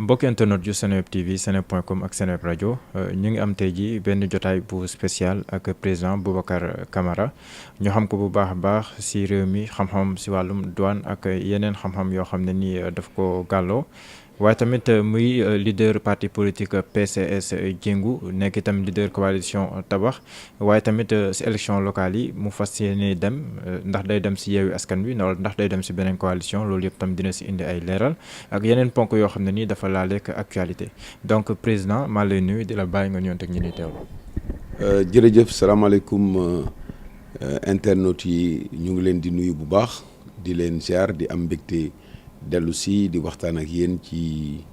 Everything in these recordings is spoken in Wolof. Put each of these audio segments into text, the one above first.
mbokk internet yu Seneweb TV seneweb.com ak Seneweb rajo ñu ngi am tey ji benn jotaay bu spécial ak président Boubacar Camara ñu xam ko bu baax a baax si réew mi xam-xam si wàllum douane ak yeneen xam-xam yoo xam ne nii daf ko gàlloo waaye tamit muy leader parti politique PCS Jéngu nekk itam leader coalition Tabax waaye tamit si élection locale yi mu fas yéene dem ndax day dem si Yewwi Askan Wi ndax day dem si beneen coalition loolu yëpp tam dina si indi ay leeral ak yeneen ponk yoo xam ne nii dafa laaleek actualité donc président maa lay nuyu di la bàyyi nga ñëwoon ak ñi ni teewlu. jërëjëf salaamaaleykum internautes yi ñu ngi leen di nuyu bu baax di leen ziar di am mbégte dellu si di waxtaan ak yéen ci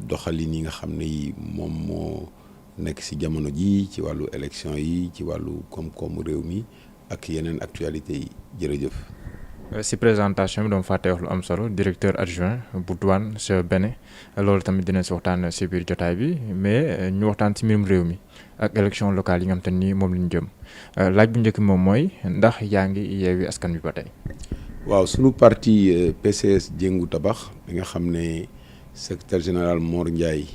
doxalin yi nga xam ne yi moom moo nekk si jamono ji ci wàllu élection yi ci wàllu koom-koomu réew mi ak yeneen actualité yi jërëjëf. si présentation bi doon fàtte wax lu am solo directeur adjoint bu douane ca Bénin loolu tamit dina si waxtaan si biir jotaay bi mais ñu waxtaan si mbirum réew mi ak élection locale yi nga xam te ni moom la ñu jëm laaj bu njëkk moom mooy ndax yaa ngi Yewwi Askan Wi ba tey. waaw sunu parti PCS Jéngu Tabax bi nga xam ne secrétaire général Mor Ndiaye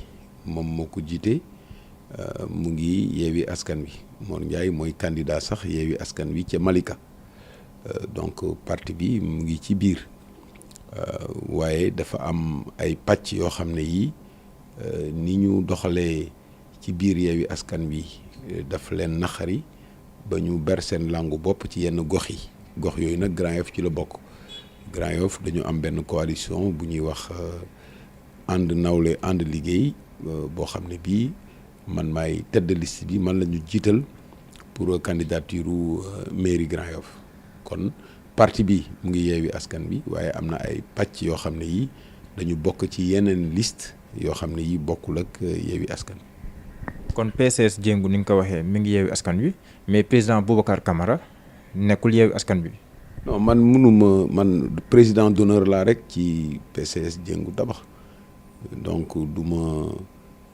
moom moo ko jiite mu ngi Yewwi Askan Wi Mor Ndiaye mooy candidat sax Yewwi Askan Wi ca Malika. Donc parti bi mu ngi ci biir waaye dafa am ay pàcc yoo xam ne yii ni ñu doxalee ci biir Yewwi Askan Wi dafa leen naqari ba ñu ber seen langu bopp ci yenn gox yi gox yooyu nag Grand Yoff ci la bokk Grand Yoff dañu am benn coalition bu ñuy wax ànd nawle ànd liggéey boo xam ne bii man maay tête de liste bi man la ñu jiital pour candidature mairie Grand Yoff kon parti bi mu ngi Yewwi Askan Wi waaye am na ay pàcc yoo xam ne yii dañu bokk ci yeneen liste yoo xam ne yii bokkul ak Yewwi Askan Wi. kon PCS Jéngu ni nga ko waxee mi ngi Yewwi Askan Wi mais président Boubacar Camara nekkul Yewwi Askan Wi. non man président d'honneur laa rek ci PCS Jéngu Tabax donc du ma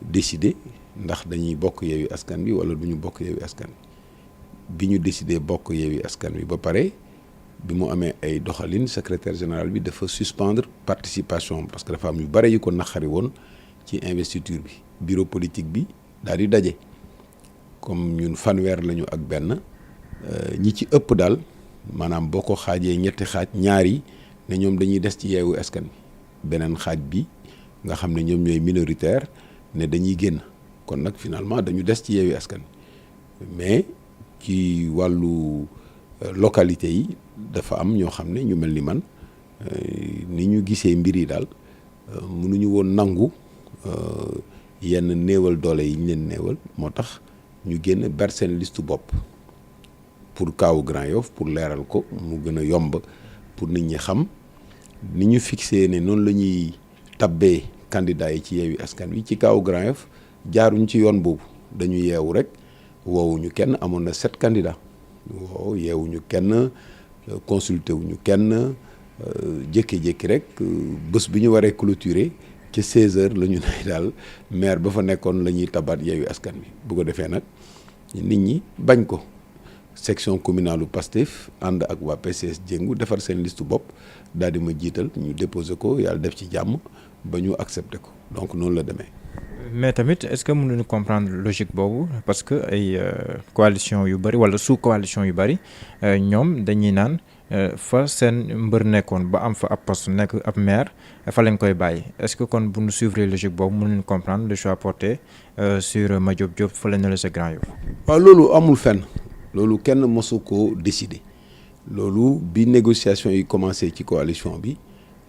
décider ndax dañuy bokk Yewwi Askan Wi wala du ñu bokk Yewwi Askan Wi. bi ñu décidé bokk Yewwi Askan Wi ba pare bi mu amee ay doxalin secrétaire général bi dafa suspendre participation parce que dafa am yu bare yu ko naqari woon ci investiture bi bureau politique bi daal di daje comme ñun fanweer lañu ak benn ñi ci ëpp daal maanaam boo ko xaajee ñetti xaaj ñaari ne ñoom dañuy des ci Yewwi Askan Wi beneen xaaj bi nga xam ne ñoom ñooy minoritaire ne dañuy génn kon nag finalement dañu des ci Yewwi Askan Wi mais ci wàllu localité yi dafa am ñoo xam ne ñu mel ni man ni ñu gisee mbir yi daal mënuñu woon nangu yenn néewal doole yi ñu leen néewal moo tax ñu génn ber seen liste bopp pour kaawu Grand Yoff pour leeral ko mu gën a yomb pour nit ñi xam ni ñu fixé ne noonu la ñuy tabbee candidat yi ci Yewwi Askan Wi ci kaawu Grand Yoff jaaruñ ci yoon boobu dañu yeewu rek woowuñu kenn amoon na 7 candidats woow yeewuñu kenn consulté wuñu kenn jékki-jékki rek bés bi ñu waree clôturer ci 16h la ñu ne daal maire ba fa nekkoon la ñuy tabaat Yewwi Askan Wi bu ko defee nag nit ñi bañ ko section communale u Pastef ànd ak waa PCS Jéngu defar seen liste bopp daal di ma jiital ñu déposé ko yàlla def ci jàmm ba ñu accepté ko donc noonu la demee. mais tamit est-ce que mën nañu comprendre logique boobu parce que ay coalition yu bëri wala sous coalition yu bëri ñoom dañuy naan fa seen mbër nekkoon ba am fa ab poste nekk ab maire fa lañ koy bàyyi est-ce que kon bu ñu suivre logique boobu mën nañu comprendre le choix porté sur Madiop Diop fa la ne la sa Grand Yoff. waaw loolu amul fenn loolu kenn mosu ko décider loolu bi négociation yi commencé ci coalition bi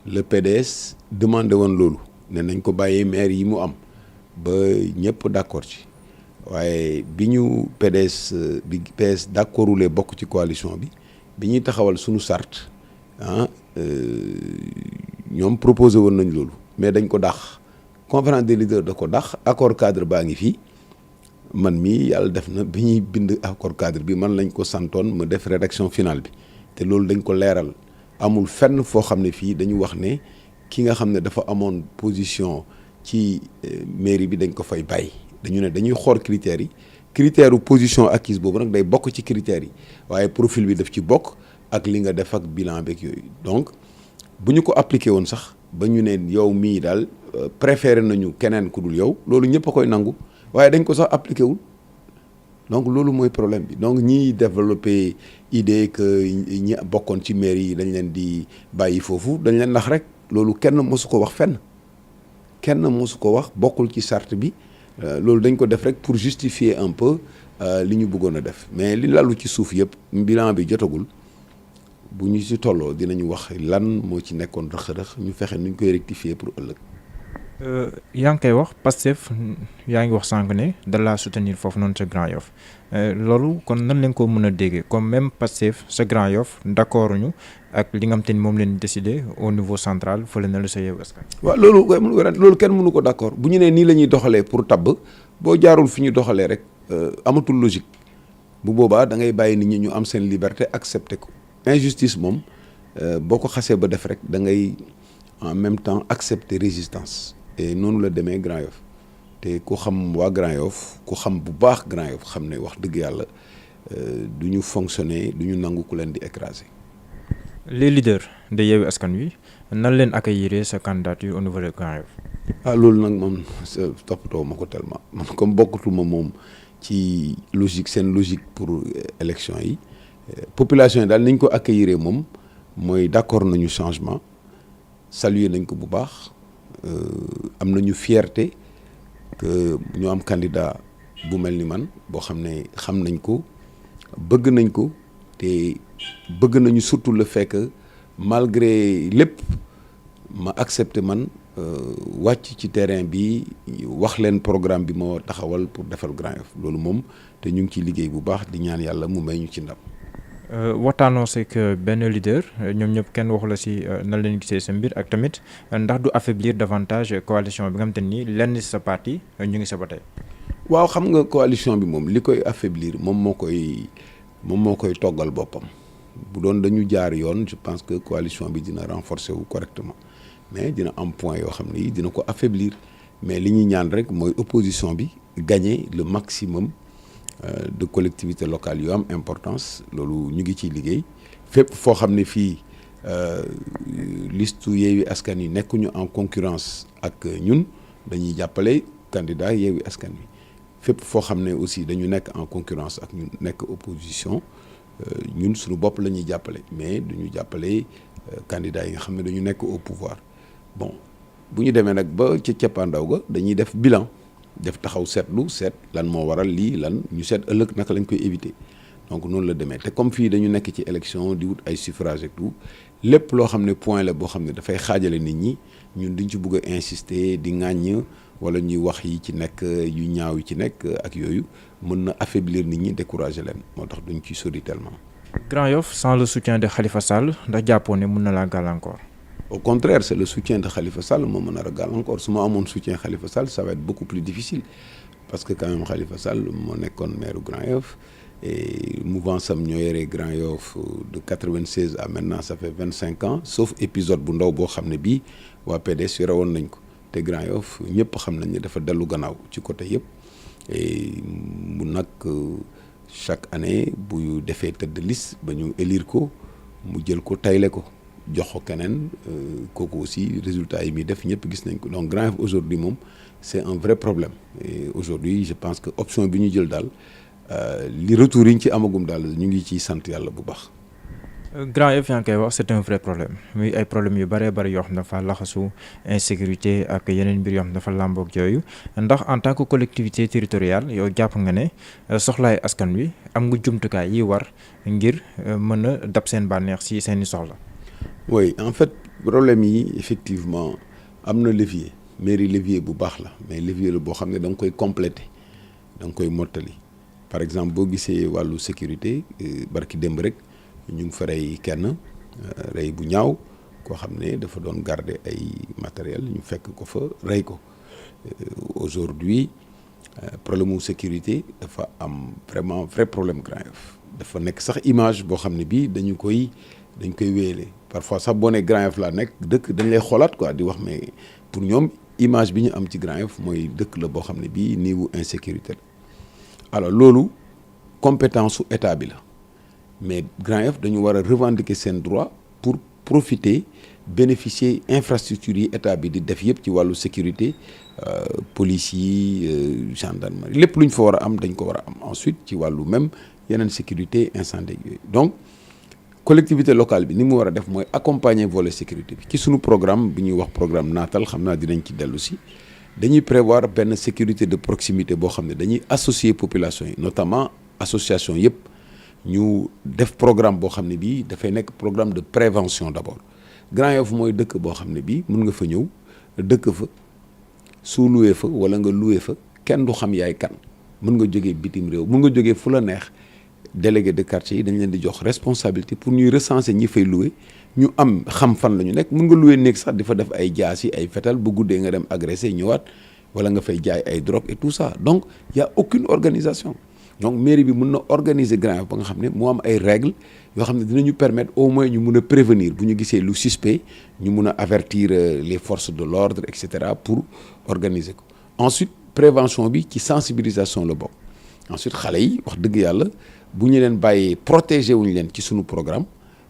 le PDS demandé woon loolu ne nañ ko bàyyee maire yi mu am. ba ñëpp d'accord ci waaye bi ñu PS d'accordulee bokk ci coalition bi ñuy taxawal suñu sart ñoom proposé woon nañ loolu mais dañ ko dàq conférence des leaders da ko dàq accord cadre baa ngi fii man mii yàlla def na bi ñuy bind accord cadre bi man lañ ko santoon ma def rédaction finale bi te loolu dañ ko leeral amul fenn foo xam ne fii dañu wax ne ki nga xam ne dafa amoon position ci mairie bi dañ ko fay bàyyi dañu ne dañuy xool critères yi critère position acquise boobu nag day bokk ci critères yi waaye profil bi daf ci bokk ak li nga def ak bilan beeg yooyu donc bu ñu ko appliqué woon sax ba ñu ne yow mii daal préféré nañu keneen ku dul yow loolu ñëpp a koy nangu waaye dañ ko sax appliqué wul donc loolu mooy problème bi donc ñiy développé idée que ñi bokkoon ci mairie yi dañ leen di bàyyi foofu dañ leen nax rek loolu kenn mosu ko wax fenn kenn mosu ko wax bokkul ci charte bi loolu dañ ko def rek pour justifier un peu li ñu bëggoon a def mais li lalu ci suuf yëpp bilan bi jotagul bu ñu ci tolloo dinañu wax lan moo ci nekkoon rëx-rëx ñu fexe nuñ koy rectifier pour ëllëg. yaa ngi koy wax Pastef yaa ngi wax sànq ne da laa soutenir foofu noonu sa Grand Yoff loolu kon nan lañ ko mën a déggee comme même Pastef sa Grand Yoff d'accord ñu ak li nga xam te ni moom leen décidé au niveau central fële na la sa Yewwi Askan. waaw loolu kenn mënu ko d'accord bu ñu nee nii la ñuy doxalee pour tabb boo jaarul fi ñu doxalee rek amatul logique bu boobaa da ngay bàyyi nit ñi ñu am seen liberté accepter ko injustice moom boo ko xasee ba def rek da ngay en même temps accepter résistance. et noonu la demee Grand Yoff te ku xam waa Grand Yoff ku xam bu baax Grand Yoff xam ne wax dëgg yàlla du ñu fonctionner du ñu nangu ku leen di écraser. les leaders de Yewwi Askan Wi nan leen accueillir sa candidature au niveau de Grand Yoff. loolu nag moom toppatoo ma ko tellement man comme bokkatuma moom ci logique seen logique pour élection yi population yi daal niñ ko accueillir moom mooy d'accord nañu changement saluer nañ ko bu baax. am nañu fierté que ñu am candidat bu mel ni man boo xam ne xam nañ ko bëgg nañ ko te bëgg nañu surtout le fait que malgré lépp ma accepté man wàcc ci terrain bi wax leen programme bi ma taxawal pour defal Grand Yoff loolu moom te ñu ngi ciy liggéey bu baax di ñaan yàlla mu may ñu ci ndam. waxtaanoo c'est que benn leader ñoom ñëpp kenn waxu la si nan leen gisee sa mbir ak tamit ndax du affaiblir davantage coalition bi nga xam te ni lenn si sa parti ñu ngi sa ba tey. waaw xam nga coalition bi moom li koy affaiblir moom moo koy toggal boppam bu doon dañu jaar yoon je pense que coalition bi dina renforcer wu correctement mais dina am point yoo xam ne dina ko affaiblir mais li ñuy ñaan rek mooy opposition bi gagner le maximum. De collectivités locales yu am importance loolu ñu ngi ciy liggéey fépp foo xam ne fii liste Yewwi Askan Wi nekkuñu en concurrence ak ñun dañuy jàppale candidat Yewwi Askan Wi fépp foo xam ne aussi dañu nekk en concurrence ak ñun nekk opposition ñun suñu bopp la ñuy jàppale mais duñu jàppale candidat yi nga xam ne dañu nekk au pouvoir bon bu ñu demee nag ba ca cappaandaw ga dañuy def bilan. def taxaw seetlu seet lan moo waral lii lan ñu seet ëllëg naka lañ koy éviter donc noonu la demee te comme fii dañu nekk ci élection di wut ay suffrage et tout lépp loo xam ne point la boo xam ne dafay xaajale nit ñi ñun duñ ci bëgg a insister di ŋàññ wala ñuy wax yi ci nekk yu ñaaw yi ci nekk ak yooyu mën na affaiblir nit ñi décourager leen moo tax duñ ci sori tellement. Grand Yoff sans le soutien de Khalifa Sall ndax jàppoo ne mën na laa gàllankoor. Au contraire, c'est le soutien de Khalifa Sall moo mën a ragal encore su ma amoon soutien Khalifa Sall ça va être beaucoup plus difficile parce que quand même Khalifa Sall moo nekkoon maire Grand Yoff et mouvance am ñoo yore Grand Yoff de 96 à maintenant ça fait 25 ans sauf épisode bu ndaw boo xam ne bii waa PDS yore woon nañ ko te Grand Yoff ñëpp xam nañ ne dafa dellu gannaaw ci côté yëpp et mu nag chaque année bu defee tête de liste ba ñu élire ko mu jël ko tayle ko. jox ko keneen kooku aussi résultat yi muy def ñëpp gis nañ ko donc Grand Yoff aujourd'hui moom c'est un vrai problème et aujourd'hui je pense que option bi ñu jël daal li retour yi ñu ci amagum daal ñu ngi ciy sant yàlla bu baax. Grand Yoff yaa ngi koy wax c'est un vrai problème muy ay problèmes yu bëree bëri yoo xam ne dafa laxasu insécurité ak yeneen mbir yoo xam ne dafa làmboog yooyu ndax en tant que collectivité territoriale yow jàpp nga ne soxlaay askan wi am nga jumtukaay yi war ngir mën a dab seen bànneex si seeni soxla. oui en fait problème yi effectivement am na levier mairie levier bu baax la mais levier la boo xam ne da nga koy compléter da nga koy mottali par exemple boo gisee wàllu sécurité barki démb rek ñu ngi fa rey kenn rey bu ñaaw koo xam ne dafa doon garder ay matériel ñu fekk ko fa rey ko aujourd'hui problème mu sécurité dafa am vraiment vrai problème Grand Yoff dafa nekk sax image boo xam ne bii dañ koy wéyale parfois sax boo ne Grand Yoff laa nekk dëkk dañ lay xoolaat quoi di wax mais pour ñoom image bi ñu am ci Grand Yoff mooy dëkk la boo xam ne bii niveau insécurité la alors loolu compétence su état bi la mais Grand Yoff dañu war a revendiquer seen droit pour profiter bénéficier infrastructure yi état bi di def yëpp ci wàllu sécurité police yi gendarmerie lépp lu ñu fa war a am dañ ko war a am ensuite ci wàllu même yeneen sécurité incendie yooyu donc collectivité locale bi ni mu war a def mooy accompagner volet sécurité bi ci sunu programme bi ñuy wax programme naatal xam naa dinañ ci dellu si dañuy prévoir benn sécurité de proximité boo xam ne dañuy associer population yi notamment association yëpp ñu def programme boo xam ne bii dafay nekk programme de prévention d'abord Grand Yoff mooy dëkk boo xam ne bii mun nga fa ñëw dëkk fa soo loué fa wala nga loué fa kenn du xam yaay kan mën nga jógee bitim réew mun nga jógee fu la neex délégué de quartier yi dañ leen di jox responsabilité pour ñuy recenser ñi fay loué ñu am xam fan la ñu nekk mun nga loué néeg sax di fa def ay jaas yi ay fetal bu guddee nga dem agressé ñëwaat wala nga fay jaay ay drogue et tout ça donc y a aucune organisation donc mairie bi mun na organiser Grand Yoff ba nga xam ne moo am ay règles yoo xam ne dinañu permettre au moins ñu mun a prévenir bu ñu gisee lu suspect ñu mun a avertir les forces de l'ordre et cetera pour organiser ko ensuite prévention bi ci sensibilisation la bokk ensuite xale yi wax dëgg yàlla bu ñu leen bàyyee protéger wuñu leen ci sunu programme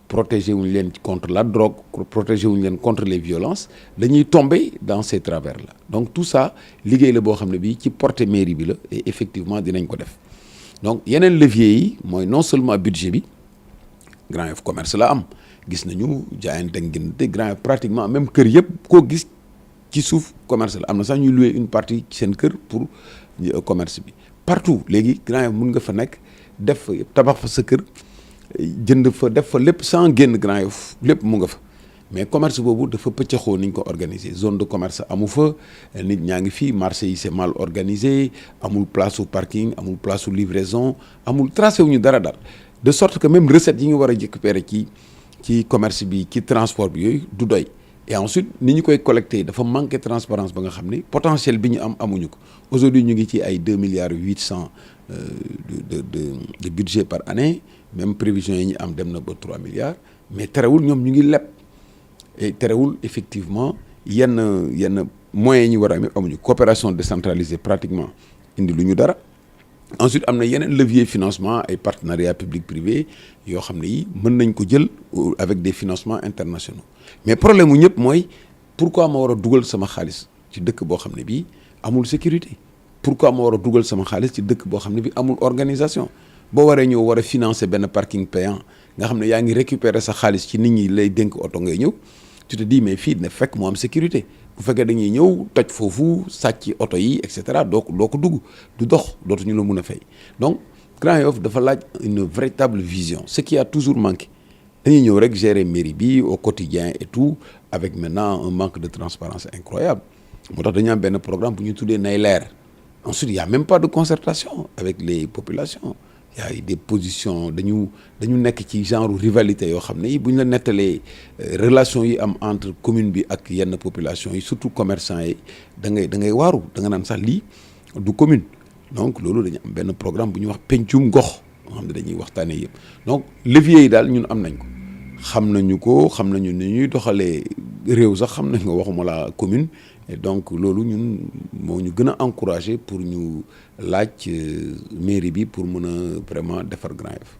protéger wuñu leen contre la drogue protéger wuñu leen contre les violences dañuy tomber dans ces travers là donc tout ça liggéey la boo xam ne bii ci portée mairie bi la et effectivement dinañ ko def donc yeneen levier yi mooy non seulement budget bi Grand Yoff commerce la am gis nañu jaayante ngënte Grand Yoff pratiquement même kër yëpp koo gis ci suuf commerce la am na sax ñuy louer une partie ci seen kër pour commerce bi partout léegi Grand Yoff mun nga fa nekk def fa tabax fa sa kër jënd fa def fa lépp sans génn Grand Yoff lépp mu nga fa mais commerce boobu dafa pëccaxoo ni ñu ko organiser zone de commerce amu fa nit ñaa ngi fii marché yi c'est mal organisé amul place au parking amul place au livraison amul tracé wuñu dara daal de sorte que même recette yi ñu war a récupérer ci commerce bi ci transport bi yooyu du doy et ensuite ni ñu koy collecté dafa manqué transparence ba nga xam ne potentiel bi ñu am amuñu ko aujourd'hui ñu ngi ci ay 2 milliards 800 de budget par année même prévision yi ñu am dem na ba 3 milliards mais terewul ñoom ñu ngi leb et terewul effectivement yenn moyens yi ñu war a am amuñu coopération décentralisée pratiquement indi lu ñu dara ensuite am na yeneen levier financement ay partenariat public privé yoo xam ne yi mën nañ ko jël avec des financements internationaux mais problème mu ñëpp mooy pourquoi ma war a dugal sama xaalis ci dëkk boo xam ne bii amul sécurité pourquoi ma war a dugal sama xaalis ci dëkk boo xam ne bii amul organisation boo waree ñëw war a financer benn parking payant nga xam ne yaa ngi récupérer sa xaalis ci nit ñi lay dénk oto ngay ñëw tu te dis mais fii dina fekk mu am sécurité bu fekkee dañuy ñëw toj foofu sàcc oto yi et cetera doo ko dugg du dox dootuñu la mun a fay donc Grand Yoff dafa laaj une véritable vision ce qui a toujours manqué dañuy ñëw rek gérer mairie bi au quotidien et tout avec maintenant un manque de transparence incroyable moo tax dañu am benn programme bu ñu tuddee nay leer ensuite il y a même pas de concertation avec les populations y a des positions dañu nekk ci genre rivalité yoo xam ne yi bu ñu la nettalee relation yi am entre commune bi ak yenn population yi surtout commerçant yi da ngay waaru da nga naan sax lii du commune donc loolu dañu am benn programme bu ñuy wax pencum gox moo xam ne dañuy waxtaanee yëpp donc levier yi daal ñun am nañ ko xam nañu ni ñuy doxalee réew sax xam nañ ko waxuma la commune et donc loolu ñun moo ñu gën a encourager pour ñu laaj mairie bi pour mën a vraiment defar Grand Yoff